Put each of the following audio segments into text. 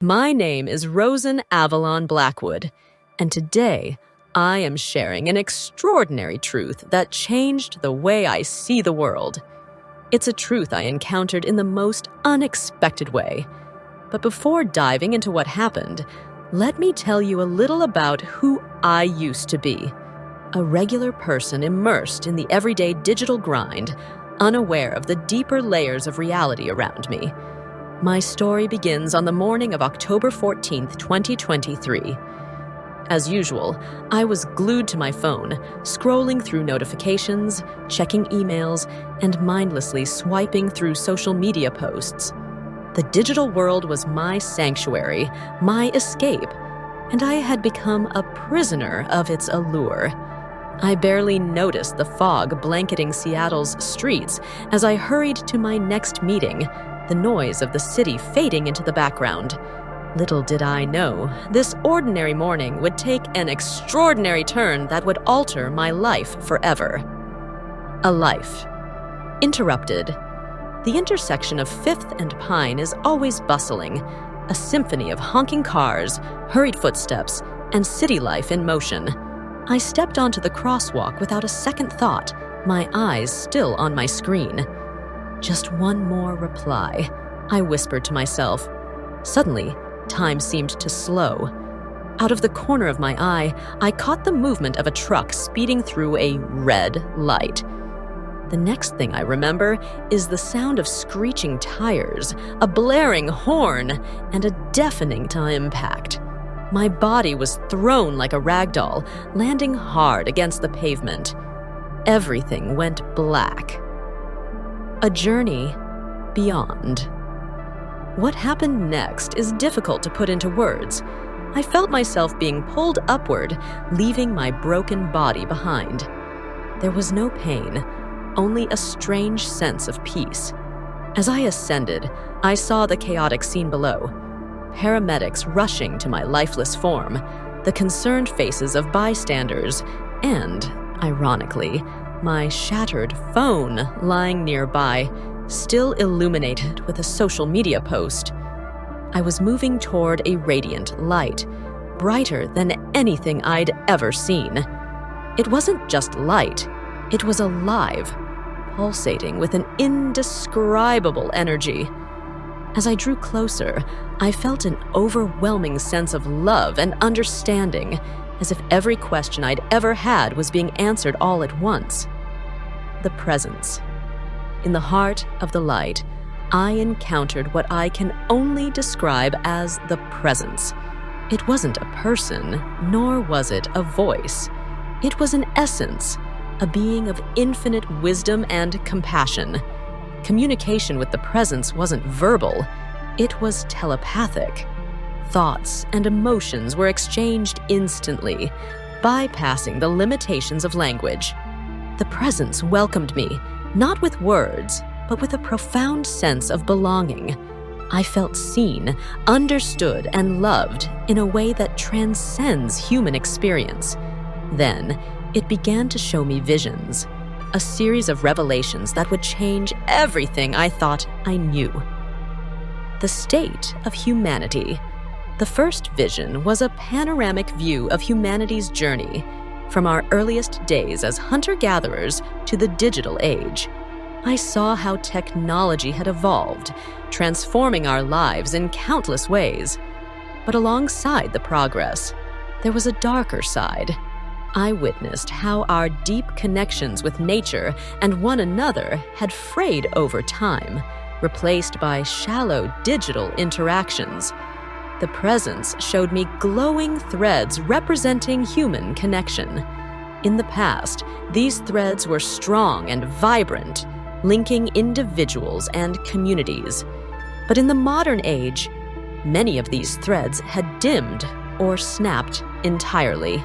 My name is Rosen Avalon Blackwood, and today I am sharing an extraordinary truth that changed the way I see the world. It's a truth I encountered in the most unexpected way. But before diving into what happened, let me tell you a little about who I used to be. A regular person immersed in the everyday digital grind, unaware of the deeper layers of reality around me. My story begins on the morning of October 14th, 2023. As usual, I was glued to my phone, scrolling through notifications, checking emails, and mindlessly swiping through social media posts. The digital world was my sanctuary, my escape, and I had become a prisoner of its allure. I barely noticed the fog blanketing Seattle's streets as I hurried to my next meeting, the noise of the city fading into the background. Little did I know, this ordinary morning would take an extraordinary turn that would alter my life forever. A life. Interrupted. The intersection of 5th and Pine is always bustling, a symphony of honking cars, hurried footsteps, and city life in motion. I stepped onto the crosswalk without a second thought, my eyes still on my screen. Just one more reply, I whispered to myself. Suddenly, time seemed to slow. Out of the corner of my eye, I caught the movement of a truck speeding through a red light. The next thing I remember is the sound of screeching tires, a blaring horn, and a deafening impact. My body was thrown like a rag doll, landing hard against the pavement. Everything went black. A journey beyond. What happened next is difficult to put into words. I felt myself being pulled upward, leaving my broken body behind. There was no pain, only a strange sense of peace. As I ascended, I saw the chaotic scene below. Paramedics rushing to my lifeless form, the concerned faces of bystanders, and, ironically, my shattered phone lying nearby, still illuminated with a social media post. I was moving toward a radiant light, brighter than anything I'd ever seen. It wasn't just light, it was alive, pulsating with an indescribable energy. As I drew closer, I felt an overwhelming sense of love and understanding, as if every question I'd ever had was being answered all at once. The presence. In the heart of the light, I encountered what I can only describe as the presence. It wasn't a person, nor was it a voice. It was an essence, a being of infinite wisdom and compassion. Communication with the presence wasn't verbal, it was telepathic. Thoughts and emotions were exchanged instantly, bypassing the limitations of language. The presence welcomed me, not with words, but with a profound sense of belonging. I felt seen, understood, and loved in a way that transcends human experience. Then, it began to show me visions, a series of revelations that would change everything I thought I knew. The state of humanity. The first vision was a panoramic view of humanity's journey, from our earliest days as hunter-gatherers to the digital age. I saw how technology had evolved, transforming our lives in countless ways. But alongside the progress, there was a darker side. I witnessed how our deep connections with nature and one another had frayed over time, replaced by shallow digital interactions. The presence showed me glowing threads representing human connection. In the past, these threads were strong and vibrant, linking individuals and communities. But in the modern age, many of these threads had dimmed or snapped entirely.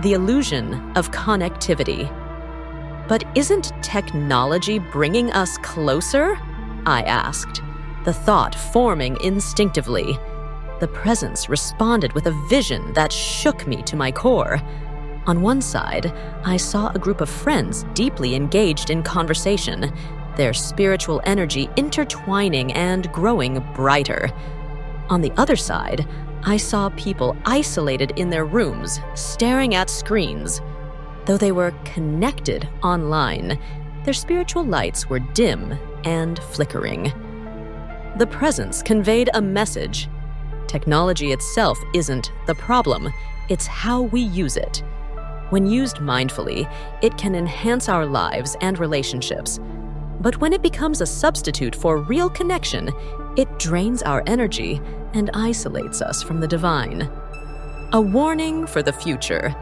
The illusion of connectivity. But isn't technology bringing us closer? I asked, the thought forming instinctively. The presence responded with a vision that shook me to my core. On one side, I saw a group of friends deeply engaged in conversation, their spiritual energy intertwining and growing brighter. On the other side, I saw people isolated in their rooms, staring at screens. Though they were connected online, their spiritual lights were dim and flickering. The presence conveyed a message. Technology itself isn't the problem, it's how we use it. When used mindfully, it can enhance our lives and relationships. But when it becomes a substitute for real connection, it drains our energy and isolates us from the divine. A warning for the future.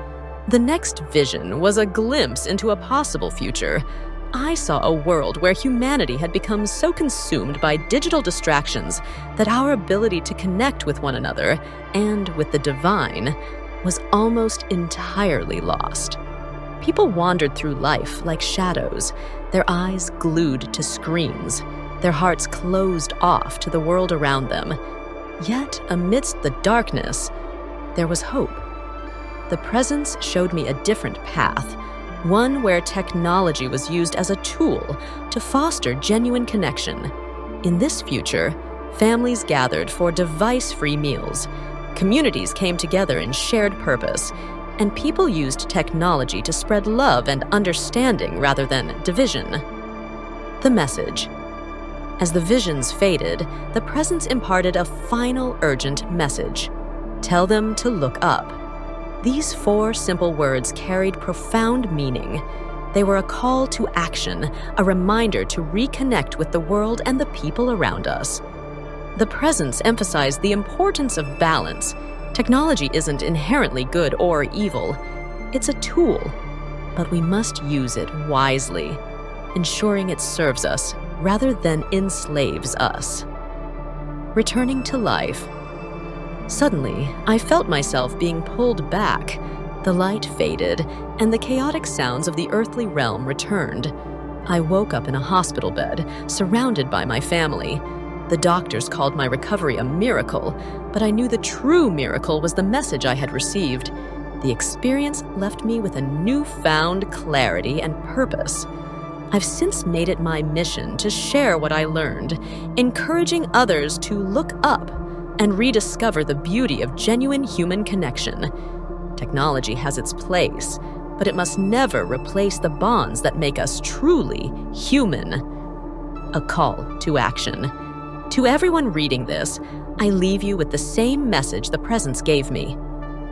The next vision was a glimpse into a possible future. I saw a world where humanity had become so consumed by digital distractions that our ability to connect with one another and with the divine was almost entirely lost. People wandered through life like shadows, their eyes glued to screens, their hearts closed off to the world around them. Yet, amidst the darkness, there was hope. The presence showed me a different path, one where technology was used as a tool to foster genuine connection. In this future, families gathered for device-free meals, communities came together in shared purpose, and people used technology to spread love and understanding rather than division. The message. As the visions faded, the presence imparted a final urgent message. Tell them to look up. These 4 simple words carried profound meaning. They were a call to action, a reminder to reconnect with the world and the people around us. The presence emphasized the importance of balance. Technology isn't inherently good or evil. It's a tool, but we must use it wisely, ensuring it serves us rather than enslaves us. Returning to life. Suddenly, I felt myself being pulled back. The light faded, and the chaotic sounds of the earthly realm returned. I woke up in a hospital bed, surrounded by my family. The doctors called my recovery a miracle, but I knew the true miracle was the message I had received. The experience left me with a newfound clarity and purpose. I've since made it my mission to share what I learned, encouraging others to look up and rediscover the beauty of genuine human connection. Technology has its place, but it must never replace the bonds that make us truly human. A call to action. To everyone reading this, I leave you with the same message the presence gave me.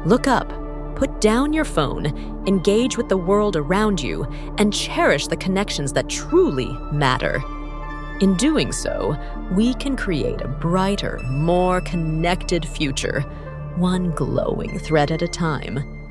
Look up, put down your phone, engage with the world around you, and cherish the connections that truly matter. In doing so, we can create a brighter, more connected future, one glowing thread at a time.